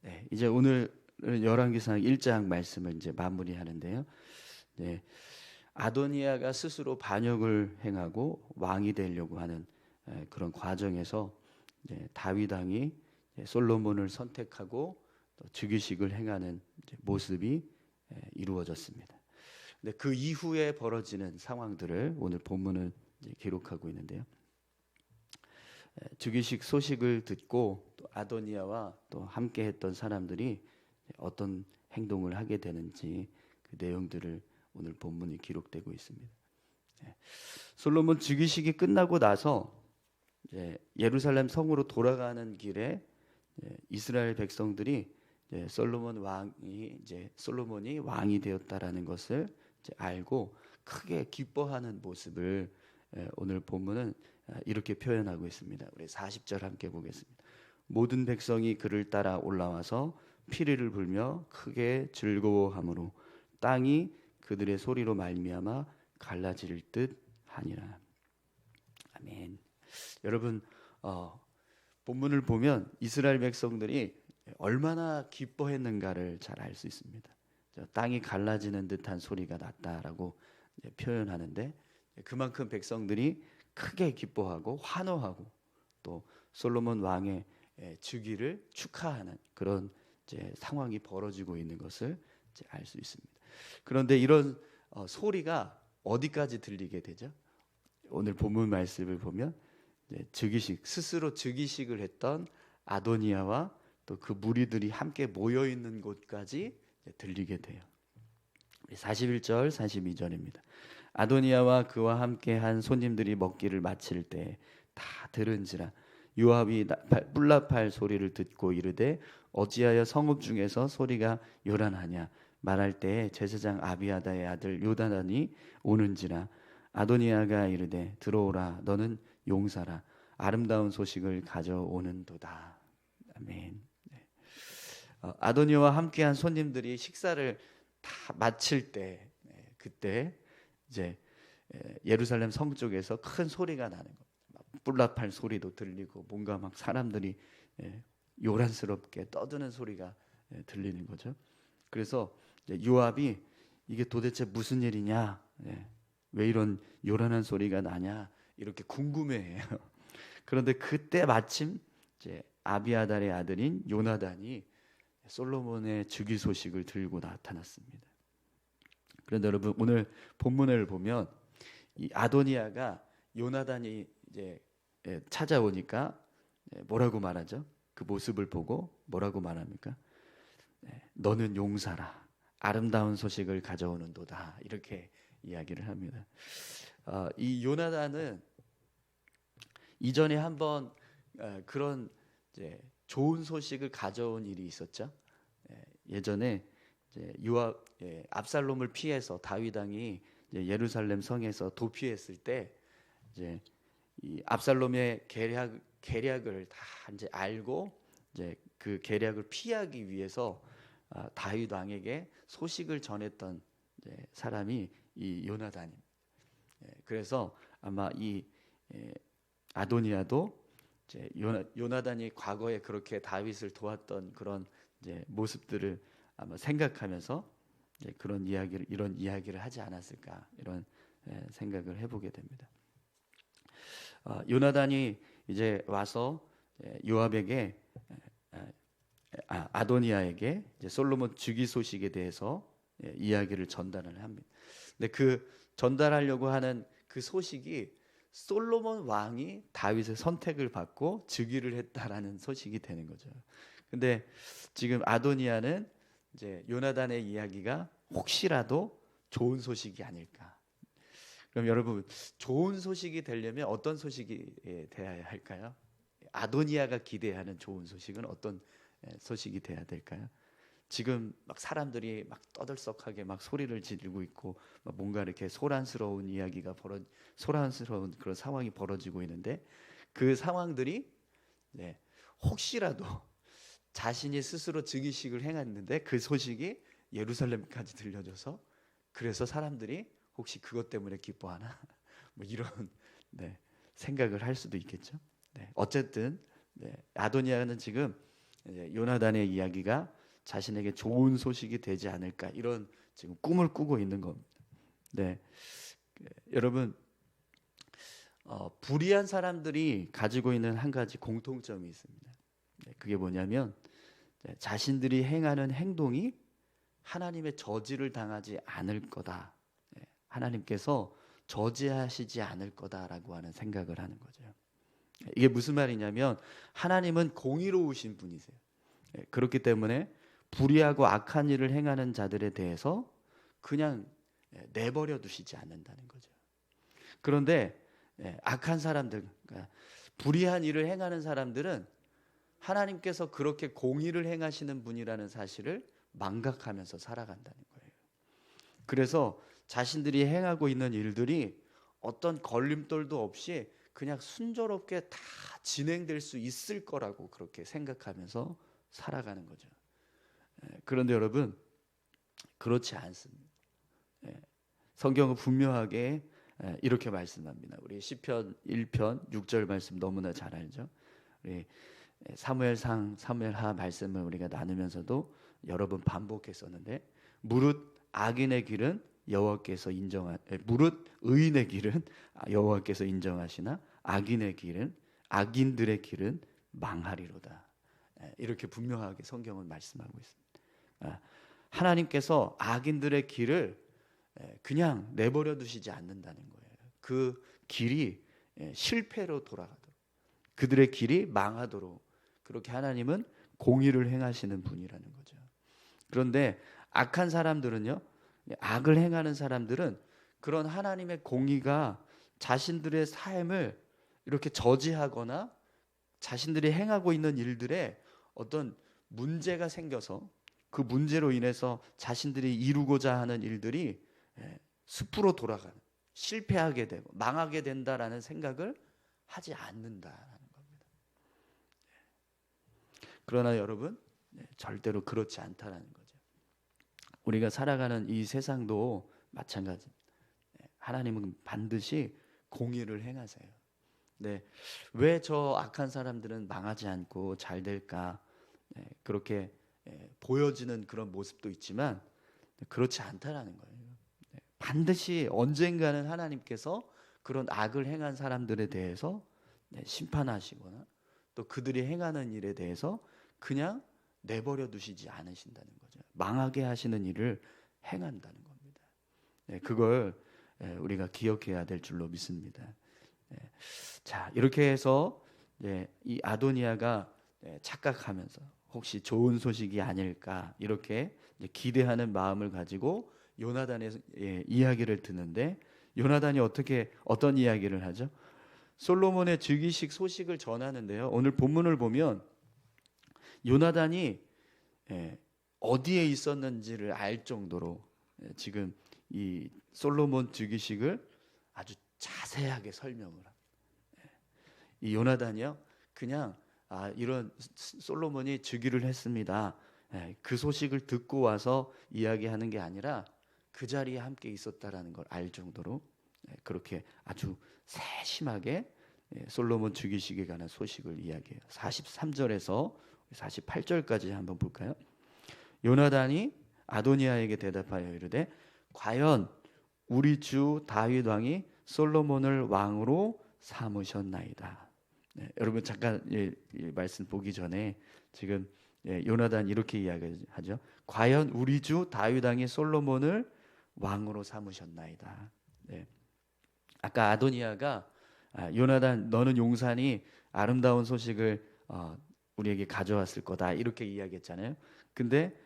네, 이제 오늘 열왕기상 1장 말씀을 이제 마무리하는데요. 네, 아도니아가 스스로 반역을 행하고 왕이 되려고 하는 그런 과정에서 이제 다윗 왕이 이제 솔로몬을 선택하고 또 즉위식을 행하는 이제 모습이 이루어졌습니다. 근데 그 이후에 벌어지는 상황들을 오늘 본문은 이제 기록하고 있는데요. 즉위식 소식을 듣고 또 아도니아와 또 함께했던 사람들이 어떤 행동을 하게 되는지 그 내용들을 오늘 본문이 기록되고 있습니다. 솔로몬 즉위식이 끝나고 나서 이제 예루살렘 성으로 돌아가는 길에 이스라엘 백성들이 솔로몬이 왕이 되었다라는 것을 이제 알고 크게 기뻐하는 모습을 오늘 본문은 이렇게 표현하고 있습니다. 우리 40절 함께 보겠습니다. 모든 백성이 그를 따라 올라와서 피리를 불며 크게 즐거워하므로 땅이 그들의 소리로 말미암아 갈라질 듯 하니라. 아멘. 여러분, 본문을 보면 이스라엘 백성들이 얼마나 기뻐했는가를 잘 알 수 있습니다. 땅이 갈라지는 듯한 소리가 났다라고 표현하는데 그만큼 백성들이 크게 기뻐하고 환호하고 또 솔로몬 왕의 즉위를 축하하는 그런 이제 상황이 벌어지고 있는 것을 알 수 있습니다. 그런데 이런 소리가 어디까지 들리게 되죠? 오늘 본문 말씀을 보면 스스로 즉위식을 했던 아도니아와 또 그 무리들이 함께 모여 있는 곳까지 들리게 돼요. 41절, 42절입니다. 아도니아와 그와 함께 한 손님들이 먹기를 마칠 때 다 들은지라 요압이 뿔납할 소리를 듣고 이르되 어찌하여 성읍 중에서 소리가 요란하냐 말할 때에 제사장 아비아다의 아들 요나단이 오는지라 아도니아가 이르되 들어오라 너는 용사라 아름다운 소식을 가져오는도다. 아멘. 아도니아와 함께한 손님들이 식사를 다 마칠 때 그때 이제 예루살렘 성 쪽에서 큰 소리가 나는 겁니다. 뿔납할 소리도 들리고 뭔가 막 사람들이 요란스럽게 떠드는 소리가 들리는 거죠. 그래서 요압이 이게 도대체 무슨 일이냐, 왜 이런 요란한 소리가 나냐 이렇게 궁금해해요. 그런데 그때 마침 이제 아비아달의 아들인 요나단이 솔로몬의 즉위 소식을 들고 나타났습니다. 그런데 여러분 오늘 본문을 보면 이 아도니아가 요나단이 이제 찾아오니까 뭐라고 말하죠? 그 모습을 보고 뭐라고 말합니까? 너는 용사라 아름다운 소식을 가져오는도다 이렇게 이야기를 합니다. 이 요나단은 이전에 한번 그런 이제 좋은 소식을 가져온 일이 있었죠. 예전에 요압 압살롬을 피해서 다윗 왕이 예루살렘 성에서 도피했을 때 이제 이 압살롬의 계략을 다 이제 알고 이제 그 계략을 피하기 위해서 다윗 왕에게 소식을 전했던 사람이 이 요나단입니다. 그래서 아마 이 아도니아도 이제 요나단이 과거에 그렇게 다윗을 도왔던 그런 이제 모습들을 아마 생각하면서 이제 이런 이야기를 하지 않았을까 이런 생각을 해보게 됩니다. 요나단이 이제 와서 요압에게 아도니아에게 이제 솔로몬 즉위 소식에 대해서 이야기를 전달을 합니다. 근데 그 전달하려고 하는 그 소식이 솔로몬 왕이 다윗의 선택을 받고 즉위를 했다라는 소식이 되는 거죠. 근데 지금 아도니아는 이제 요나단의 이야기가 혹시라도 좋은 소식이 아닐까. 그럼 여러분 좋은 소식이 되려면 어떤 소식이 돼야 할까요? 아도니아가 기대하는 좋은 소식은 어떤 소식이 돼야 될까요? 지금 막 사람들이 막 떠들썩하게 막 소리를 지르고 있고 막 뭔가 이렇게 소란스러운 그런 상황이 벌어지고 있는데 그 상황들이 혹시라도 자신이 스스로 즉위식을 행했는데 그 소식이 예루살렘까지 들려져서 그래서 사람들이 혹시 그것 때문에 기뻐하나 뭐 이런 생각을 할 수도 있겠죠. 어쨌든 아도니아는 지금 이제 요나단의 이야기가 자신에게 좋은 소식이 되지 않을까 이런 지금 꿈을 꾸고 있는 겁니다. 네, 여러분 불의한 사람들이 가지고 있는 한 가지 공통점이 있습니다. 네, 그게 뭐냐면 자신들이 행하는 행동이 하나님의 저지를 당하지 않을 거다. 네, 하나님께서 저지하시지 않을 거다라고 하는 생각을 하는 거죠. 이게 무슨 말이냐면 하나님은 공의로우신 분이세요. 네, 그렇기 때문에 불의하고 악한 일을 행하는 자들에 대해서 그냥 내버려 두시지 않는다는 거죠. 그런데 악한 사람들, 그러니까 불의한 일을 행하는 사람들은 하나님께서 그렇게 공의를 행하시는 분이라는 사실을 망각하면서 살아간다는 거예요. 그래서 자신들이 행하고 있는 일들이 어떤 걸림돌도 없이 그냥 순조롭게 다 진행될 수 있을 거라고 그렇게 생각하면서 살아가는 거죠. 그런데 여러분 그렇지 않습니다. 성경은 분명하게 이렇게 말씀합니다. 우리 시편 1편 6절 말씀 너무나 잘 알죠. 우리 사무엘상 사무엘하 말씀을 우리가 나누면서도 여러 번 반복했었는데 무릇 악인의 길은 여호와께서 무릇 의인의 길은 여호와께서 인정하시나 악인들의 길은 망하리로다. 이렇게 분명하게 성경은 말씀하고 있습니다. 하나님께서 악인들의 길을 그냥 내버려 두시지 않는다는 거예요. 그 길이 실패로 돌아가도록, 그들의 길이 망하도록 그렇게 하나님은 공의를 행하시는 분이라는 거죠. 그런데 악한 사람들은요, 악을 행하는 사람들은 그런 하나님의 공의가 자신들의 삶을 이렇게 저지하거나 자신들이 행하고 있는 일들에 어떤 문제가 생겨서 그 문제로 인해서 자신들이 이루고자 하는 일들이 숲으로 돌아가는, 실패하게 되고 망하게 된다라는 생각을 하지 않는다라는 겁니다. 그러나 여러분 절대로 그렇지 않다라는 거죠. 우리가 살아가는 이 세상도 마찬가지입니다. 하나님은 반드시 공의를 행하세요. 네, 왜 저 악한 사람들은 망하지 않고 잘 될까? 그렇게 보여지는 그런 모습도 있지만 그렇지 않다라는 거예요. 반드시 언젠가는 하나님께서 그런 악을 행한 사람들에 대해서 심판하시거나 또 그들이 행하는 일에 대해서 그냥 내버려 두시지 않으신다는 거죠. 망하게 하시는 일을 행한다는 겁니다. 그걸 우리가 기억해야 될 줄로 믿습니다. 자, 이렇게 해서 이 아도니아가 착각하면서 혹시 좋은 소식이 아닐까 이렇게 기대하는 마음을 가지고 요나단의 이야기를 듣는데 요나단이 어떤 이야기를 하죠? 솔로몬의 즉위식 소식을 전하는데요. 오늘 본문을 보면 요나단이 어디에 있었는지를 알 정도로 지금 이 솔로몬 즉위식을 아주 자세하게 설명을 합니다. 이 요나단이요, 그냥 이런 솔로몬이 즉위를 했습니다. 그 소식을 듣고 와서 이야기하는 게 아니라 그 자리에 함께 있었다라는 걸 알 정도로 그렇게 아주 세심하게 솔로몬 즉위식에 관한 소식을 이야기해요. 43절에서 48절까지 한번 볼까요? 요나단이 아도니아에게 대답하여 이르되 과연 우리 주 다윗 왕이 솔로몬을 왕으로 삼으셨나이다. 여러분 잠깐 이 말씀 보기 전에 지금 요나단 이렇게 이야기하죠. 과연 우리 주 다윗 왕이 솔로몬을 왕으로 삼으셨나이다. 아까 아도니아가 요나단 너는 용산이 아름다운 소식을 우리에게 가져왔을 거다 이렇게 이야기했잖아요. 근데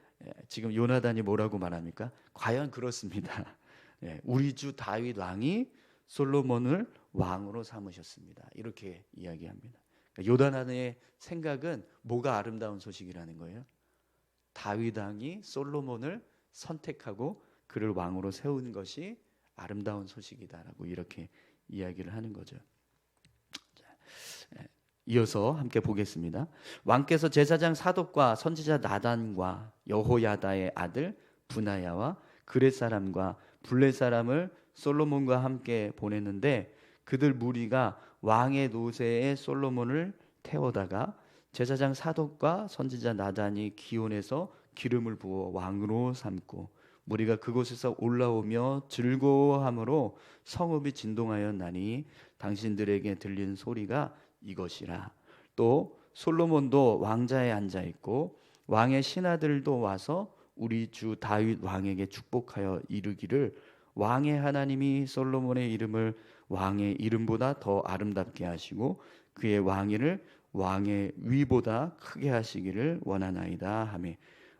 지금 요나단이 뭐라고 말합니까? 과연 그렇습니다. 우리 주 다윗 왕이 솔로몬을 왕으로 삼으셨습니다. 이렇게 이야기합니다. 요나단의 생각은 뭐가 아름다운 소식이라는 거예요? 다윗 왕이 솔로몬을 선택하고 그를 왕으로 세운 것이 아름다운 소식이다라고 이렇게 이야기를 하는 거죠. 이어서 함께 보겠습니다. 왕께서 제사장 사독과 선지자 나단과 여호야다의 아들 분하야와 그렛 사람과 블렛 사람을 솔로몬과 함께 보냈는데 그들 무리가 왕의 노새에 솔로몬을 태워다가 제사장 사독과 선지자 나단이 기온에서 기름을 부어 왕으로 삼고 무리가 그곳에서 올라오며 즐거워함으로 성읍이 진동하였나니 당신들에게 들린 소리가 이것이라. 또 솔로몬도 왕자에 앉아 있고 왕의 신하들도 와서 우리 주 다윗 왕에게 축복하여 이르기를 왕의 하나님이 솔로몬의 이름을 왕의 이름보다 더 아름답게 하시고 그의 왕위를 왕의 위보다 크게 하시기를 원하나이다 하며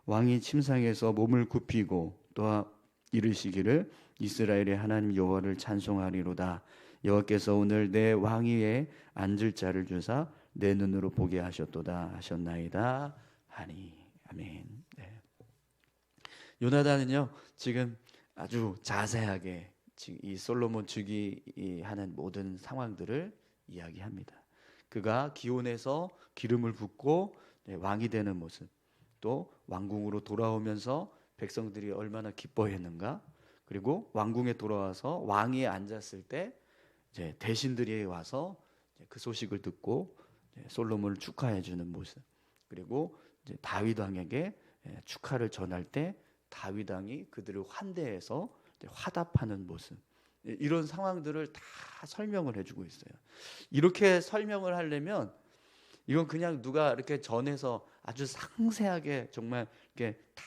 왕이 침상에서 몸을 굽히고 또 이르시기를 이스라엘의 하나님 여호와를 찬송하리로다. 여호와께서 오늘 내 왕위에 앉을 자를 주사 내 눈으로 보게 하셨도다 하셨나이다 하니. 아멘. 네. 요나단은요 지금 아주 자세하게 지금 이 솔로몬 즉위하는 모든 상황들을 이야기합니다. 그가 기온에서 기름을 붓고 왕이 되는 모습, 또 왕궁으로 돌아오면서 백성들이 얼마나 기뻐했는가, 그리고 왕궁에 돌아와서 왕위에 앉았을 때 이제 대신들이 와서 그 소식을 듣고 솔로몬을 축하해 주는 모습, 그리고 이제 다윗 왕에게 축하를 전할 때 다윗 왕이 그들을 환대해서 화답하는 모습, 이런 상황들을 다 설명을 해주고 있어요. 이렇게 설명을 하려면 이건 그냥 누가 이렇게 전해서 아주 상세하게 정말 이렇게 다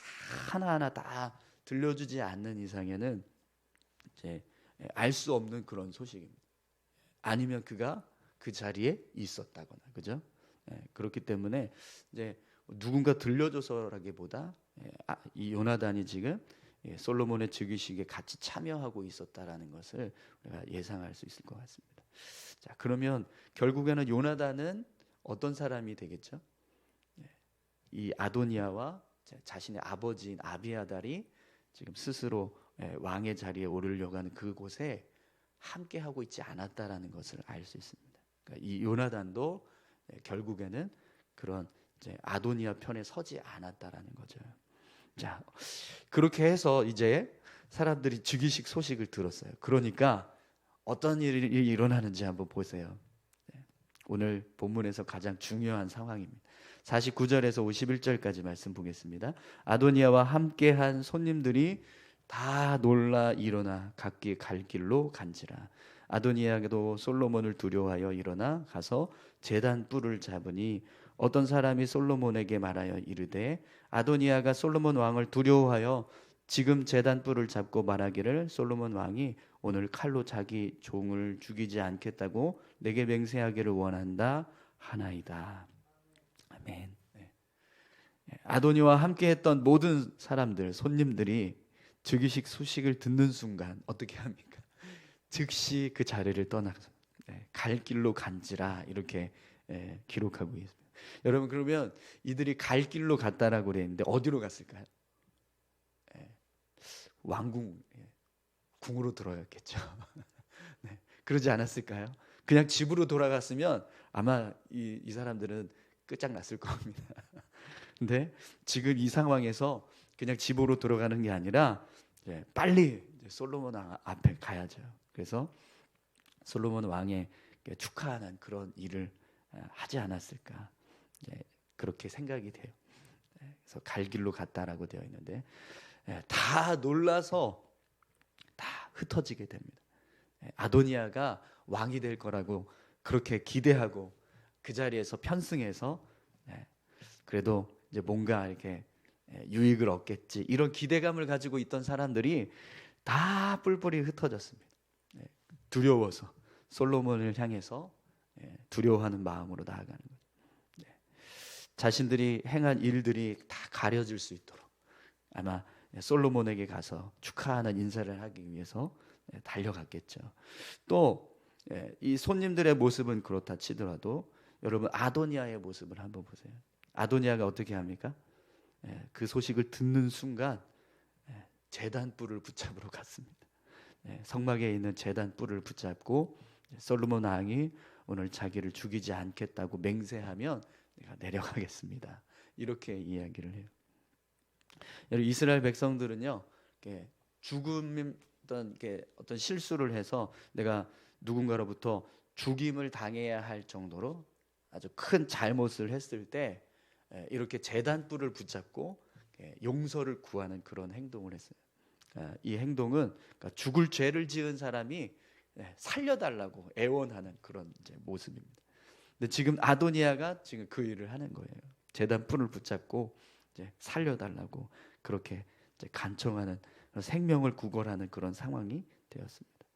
하나하나 다 들려주지 않는 이상에는 이제 알 수 없는 그런 소식입니다. 아니면 그가 그 자리에 있었다거나, 그죠? 그렇기 때문에 이제 누군가 들려줘서라기보다 이 요나단이 지금 솔로몬의 즉위식에 같이 참여하고 있었다라는 것을 우리가 예상할 수 있을 것 같습니다. 자, 그러면 결국에는 요나단은 어떤 사람이 되겠죠? 이 아도니아와 자신의 아버지인 아비아달이 지금 스스로 왕의 자리에 오르려고 하는 그곳에 함께 하고 있지 않았다라는 것을 알 수 있습니다. 그러니까 이 요나단도 결국에는 그런 이제 아도니아 편에 서지 않았다라는 거죠. 자, 그렇게 해서 이제 사람들이 즉위식 소식을 들었어요. 그러니까 어떤 일이 일어나는지 한번 보세요. 오늘 본문에서 가장 중요한 상황입니다. 49절에서 51절까지 말씀 보겠습니다. 아도니아와 함께한 손님들이 다 놀라 일어나 각기 갈 길로 간지라. 아도니아도 솔로몬을 두려워하여 일어나 가서 제단 뿔을 잡으니 어떤 사람이 솔로몬에게 말하여 이르되 아도니아가 솔로몬 왕을 두려워하여 지금 제단 뿔을 잡고 말하기를 솔로몬 왕이 오늘 칼로 자기 종을 죽이지 않겠다고 내게 맹세하기를 원한다 하나이다. 아멘. 아도니와 함께했던 모든 사람들, 손님들이 즉위식 소식을 듣는 순간 어떻게 합니까? 즉시 그 자리를 떠나서 갈 길로 간지라 이렇게 기록하고 있습니다. 여러분, 그러면 이들이 갈 길로 갔다라고 그랬는데 어디로 갔을까요? 왕궁, 궁으로 들어갔겠죠. 네, 그러지 않았을까요? 그냥 집으로 돌아갔으면 아마 이 사람들은 끝장났을 겁니다. 근데 지금 이 상황에서 그냥 집으로 들어가는 게 아니라 빨리 솔로몬 왕 앞에 가야죠. 그래서 솔로몬 왕의 축하하는 그런 일을 하지 않았을까, 그렇게 생각이 돼요. 그래서 갈 길로 갔다라고 되어 있는데 다 놀라서 다 흩어지게 됩니다. 아도니아가 왕이 될 거라고 그렇게 기대하고 그 자리에서 편승해서 그래도 이제 뭔가 이렇게 유익을 얻겠지 이런 기대감을 가지고 있던 사람들이 다 뿔뿔이 흩어졌습니다. 두려워서 솔로몬을 향해서 두려워하는 마음으로 나아가는 거죠. 자신들이 행한 일들이 다 가려질 수 있도록 아마 솔로몬에게 가서 축하하는 인사를 하기 위해서 달려갔겠죠. 또 이 손님들의 모습은 그렇다 치더라도 여러분 아도니아의 모습을 한번 보세요. 아도니아가 어떻게 합니까? 그 소식을 듣는 순간 제단 뿔을 붙잡으러 갔습니다. 성막에 있는 제단 뿔을 붙잡고 솔로몬 왕이 오늘 자기를 죽이지 않겠다고 맹세하면 내가 내려가겠습니다. 이렇게 이야기를 해요. 여러분, 이스라엘 백성들은요, 죽음 어떤 실수를 해서 내가 누군가로부터 죽임을 당해야 할 정도로 아주 큰 잘못을 했을 때 이렇게 제단불을 붙잡고 용서를 구하는 그런 행동을 했어요. 이 행동은 그러니까 죽을 죄를 지은 사람이 살려달라고 애원하는 그런 이제 모습입니다. 근데 지금 아도니아가 지금 그 일을 하는 거예요. 제단불을 붙잡고 이제 살려달라고 그렇게 이제 간청하는, 생명을 구걸하는 그런 상황이 되었습니다.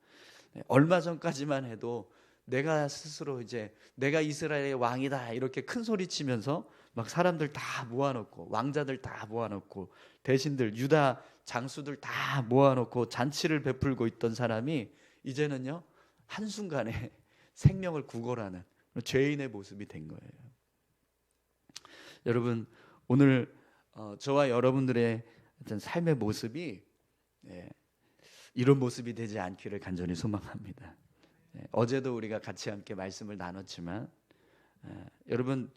얼마 전까지만 해도 내가 스스로 이제 내가 이스라엘의 왕이다 이렇게 큰 소리 치면서 막 사람들 다 모아놓고 왕자들 다 모아놓고 대신들 유다 장수들 다 모아놓고 잔치를 베풀고 있던 사람이 이제는요 한순간에 생명을 구걸하는 죄인의 모습이 된 거예요. 여러분 오늘 저와 여러분들의 어떤 삶의 모습이 이런 모습이 되지 않기를 간절히 소망합니다. 어제도 우리가 같이 함께 말씀을 나눴지만 여러분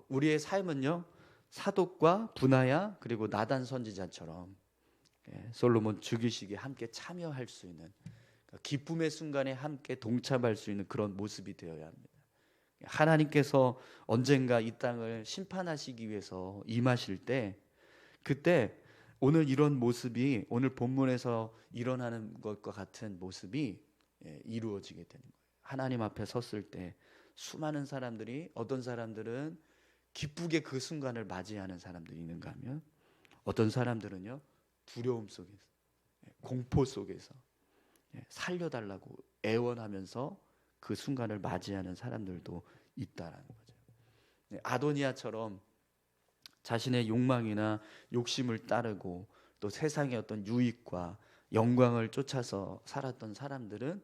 우리의 삶은요 사독과 분하야 그리고 나단 선지자처럼 솔로몬 죽이시기에 함께 참여할 수 있는 기쁨의 순간에 함께 동참할 수 있는 그런 모습이 되어야 합니다. 하나님께서 언젠가 이 땅을 심판하시기 위해서 임하실 때 그때 오늘 이런 모습이 오늘 본문에서 일어나는 것과 같은 모습이 이루어지게 되는 거예요. 하나님 앞에 섰을 때 수많은 사람들이 어떤 사람들은 기쁘게 그 순간을 맞이하는 사람들이 있는가 하면 어떤 사람들은요 두려움 속에서 공포 속에서 살려달라고 애원하면서 그 순간을 맞이하는 사람들도 있다라는 거죠. 아도니아처럼 자신의 욕망이나 욕심을 따르고 또 세상의 어떤 유익과 영광을 쫓아서 살았던 사람들은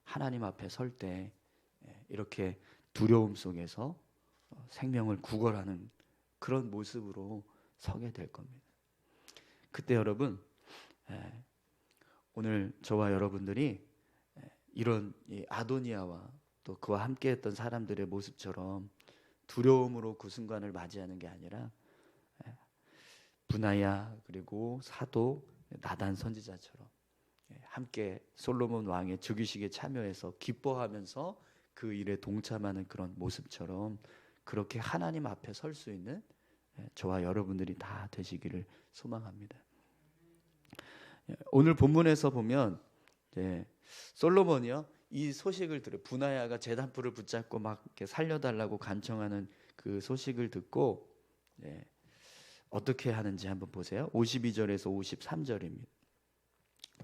하나님 앞에 설 때 이렇게 두려움 속에서 생명을 구걸하는 그런 모습으로 서게 될 겁니다. 그때 여러분 오늘 저와 여러분들이 이런 아도니아와 또 그와 함께했던 사람들의 모습처럼 두려움으로 그 순간을 맞이하는 게 아니라 분하야 그리고 사도 나단 선지자처럼 함께 솔로몬 왕의 즉위식에 참여해서 기뻐하면서 그 일에 동참하는 그런 모습처럼 그렇게 하나님 앞에 설 수 있는 저와 여러분들이 다 되시기를 소망합니다. 오늘 본문에서 보면 솔로몬이요 이 소식을 들어 분하야가 제단불을 붙잡고 막 이렇게 살려달라고 간청하는 그 소식을 듣고 어떻게 하는지 한번 보세요. 52절에서 53절입니다.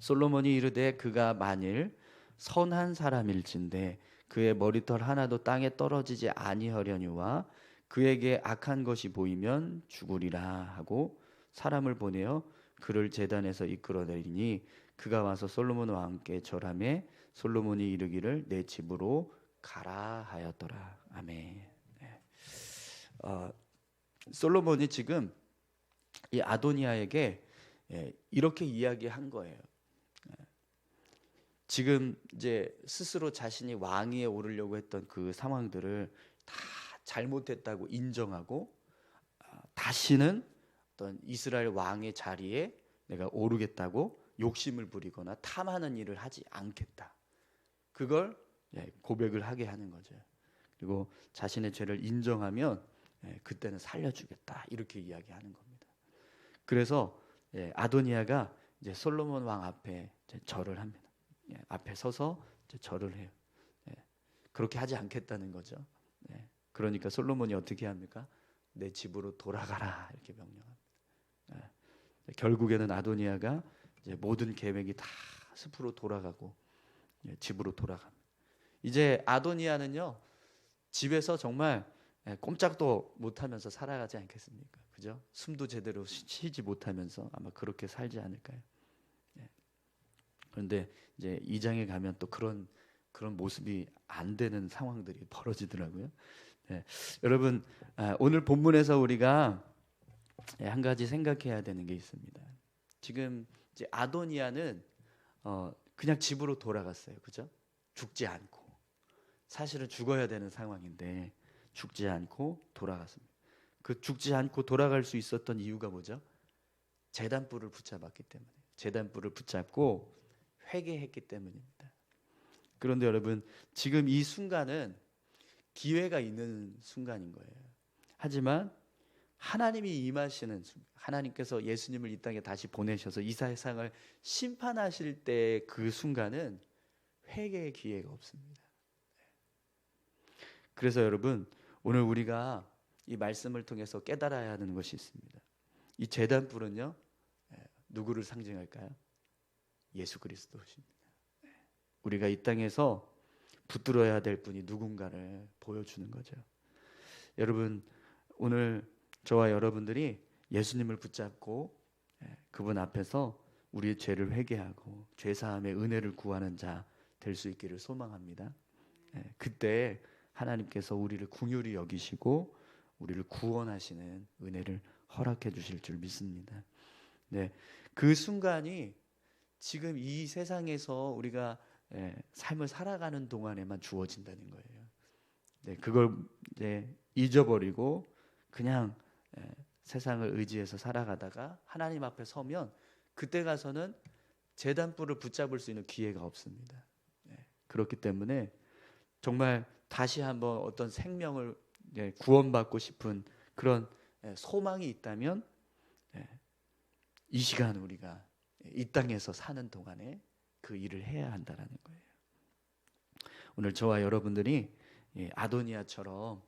솔로몬이 이르되 그가 만일 선한 사람일진데 그의 머리털 하나도 땅에 떨어지지 아니하려니와 그에게 악한 것이 보이면 죽으리라 하고 사람을 보내어 그를 제단에서 이끌어내리니 그가 와서 솔로몬 왕께 절하매 솔로몬이 이르기를 내 집으로 가라 하였더라. 아멘. 솔로몬이 지금 이 아도니아에게 이렇게 이야기한 거예요. 지금 이제 스스로 자신이 왕위에 오르려고 했던 그 상황들을 다 잘못했다고 인정하고 다시는 어떤 이스라엘 왕의 자리에 내가 오르겠다고 욕심을 부리거나 탐하는 일을 하지 않겠다. 그걸 고백을 하게 하는 거죠. 그리고 자신의 죄를 인정하면 그때는 살려주겠다 이렇게 이야기하는 겁니다. 그래서 아도니아가 이제 솔로몬 왕 앞에 절을 합니다. 앞에 서서 절을 해요. 그렇게 하지 않겠다는 거죠. 그러니까 솔로몬이 어떻게 합니까? 내 집으로 돌아가라 이렇게 명령합니다. 결국에는 아도니아가 이제 모든 계획이 다 숲으로 돌아가고 집으로 돌아갑니다. 이제 아도니아는요 집에서 정말 꼼짝도 못하면서 살아가지 않겠습니까? 그죠? 숨도 제대로 쉬지 못하면서 아마 그렇게 살지 않을까요? 그런데 이제 2장에 가면 또 그런 모습이 안 되는 상황들이 벌어지더라고요. 여러분 오늘 본문에서 우리가 한 가지 생각해야 되는 게 있습니다. 지금 이제 아도니아는 그냥 집으로 돌아갔어요. 그죠? 죽지 않고 사실은 죽어야 되는 상황인데 죽지 않고 돌아갔습니다. 그 죽지 않고 돌아갈 수 있었던 이유가 뭐죠? 제단불을 붙잡았기 때문에 제단불을 붙잡고 회개했기 때문입니다. 그런데 여러분 지금 이 순간은 기회가 있는 순간인 거예요. 하지만 하나님이 임하시는 순간, 하나님께서 예수님을 이 땅에 다시 보내셔서 이 세상을 심판하실 때 그 순간은 회개의 기회가 없습니다. 그래서 여러분, 오늘 우리가 이 말씀을 통해서 깨달아야 하는 것이 있습니다. 이 제단불은요, 누구를 상징할까요? 예수 그리스도십니다. 우리가 이 땅에서 붙들어야 될 분이 누군가를 보여주는 거죠. 여러분, 오늘 저와 여러분들이 예수님을 붙잡고 그분 앞에서 우리의 죄를 회개하고 죄사함의 은혜를 구하는 자 될 수 있기를 소망합니다. 그때 하나님께서 우리를 긍휼히 여기시고 우리를 구원하시는 은혜를 허락해 주실 줄 믿습니다. 네, 그 순간이 지금 이 세상에서 우리가 삶을 살아가는 동안에만 주어진다는 거예요. 네, 그걸 이제 잊어버리고 그냥 세상을 의지해서 살아가다가 하나님 앞에 서면 그때 가서는 제단불을 붙잡을 수 있는 기회가 없습니다. 그렇기 때문에 정말 다시 한번 어떤 생명을 구원받고 싶은 그런 소망이 있다면 이 시간 우리가 이 땅에서 사는 동안에 그 일을 해야 한다는 거예요. 오늘 저와 여러분들이 아도니아처럼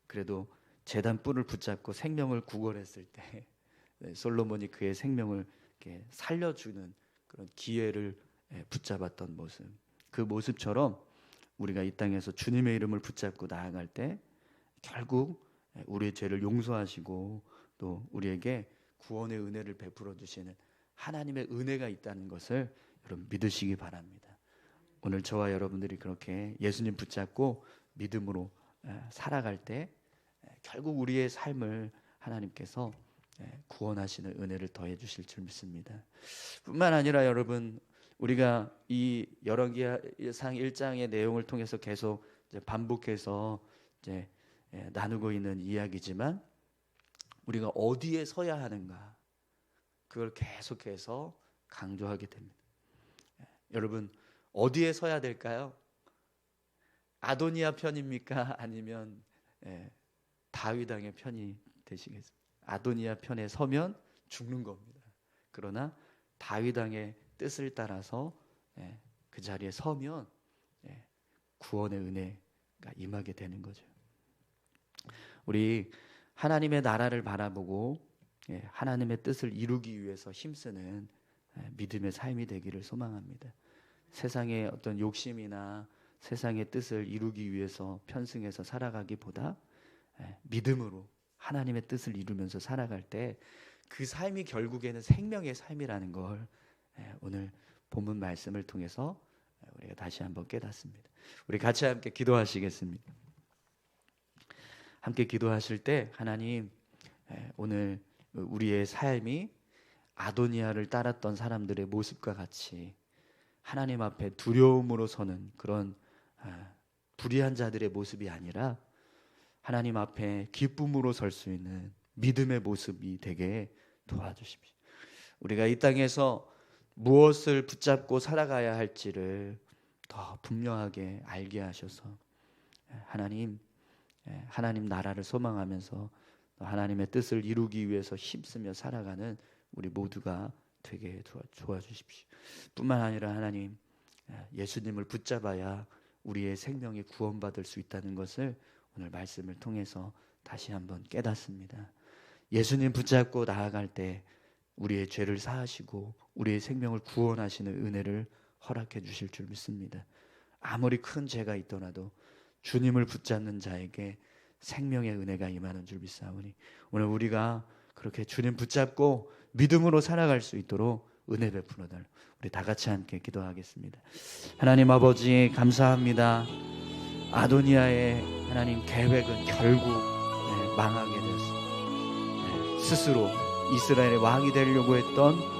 그래도 제단뿔을 붙잡고 생명을 구걸했을 때 솔로몬이 그의 생명을 살려주는 그런 기회를 붙잡았던 모습, 그 모습처럼 우리가 이 땅에서 주님의 이름을 붙잡고 나아갈 때 결국 우리의 죄를 용서하시고 또 우리에게 구원의 은혜를 베풀어 주시는 하나님의 은혜가 있다는 것을 여러분 믿으시기 바랍니다. 오늘 저와 여러분들이 그렇게 예수님 붙잡고 믿음으로 살아갈 때 결국 우리의 삶을 하나님께서 구원하시는 은혜를 더해 주실 줄 믿습니다. 뿐만 아니라 여러분, 우리가 이 열왕기상 1장의 내용을 통해서 계속 이제 반복해서 이제 나누고 있는 이야기지만 우리가 어디에 서야 하는가, 그걸 계속해서 강조하게 됩니다. 여러분, 어디에 서야 될까요? 아도니아 편입니까? 아니면 다윗 왕의 편이 되시겠습니까? 아도니아 편에 서면 죽는 겁니다. 그러나 다윗 왕의 뜻을 따라서 그 자리에 서면 구원의 은혜가 임하게 되는 거죠. 우리 하나님의 나라를 바라보고 하나님의 뜻을 이루기 위해서 힘쓰는 믿음의 삶이 되기를 소망합니다. 세상의 어떤 욕심이나 세상의 뜻을 이루기 위해서 편승해서 살아가기보다 믿음으로 하나님의 뜻을 이루면서 살아갈 때 그 삶이 결국에는 생명의 삶이라는 걸 오늘 본문 말씀을 통해서 우리가 다시 한번 깨닫습니다. 우리 같이 함께 기도하시겠습니다. 함께 기도하실 때 하나님, 오늘 우리의 삶이 아도니아를 따랐던 사람들의 모습과 같이 하나님 앞에 두려움으로 서는 그런 불의한 자들의 모습이 아니라 하나님 앞에 기쁨으로 설 수 있는 믿음의 모습이 되게 도와주십시오. 우리가 이 땅에서 무엇을 붙잡고 살아가야 할지를 더 분명하게 알게 하셔서 하나님 나라를 소망하면서 하나님의 뜻을 이루기 위해서 힘쓰며 살아가는 우리 모두가 되게 도와주십시오. 뿐만 아니라 하나님, 예수님을 붙잡아야 우리의 생명이 구원받을 수 있다는 것을 오늘 말씀을 통해서 다시 한번 깨닫습니다. 예수님 붙잡고 나아갈 때 우리의 죄를 사하시고 우리의 생명을 구원하시는 은혜를 허락해 주실 줄 믿습니다. 아무리 큰 죄가 있더라도 주님을 붙잡는 자에게 생명의 은혜가 임하는 줄 믿사오니 오늘 우리가 그렇게 주님 붙잡고 믿음으로 살아갈 수 있도록 은혜 베풀어 달라. 우리 다 같이 함께 기도하겠습니다. 하나님 아버지, 감사합니다. 아도니아의 하나님 계획은 결국 망하게 되었습니다. 스스로 이스라엘의 왕이 되려고 했던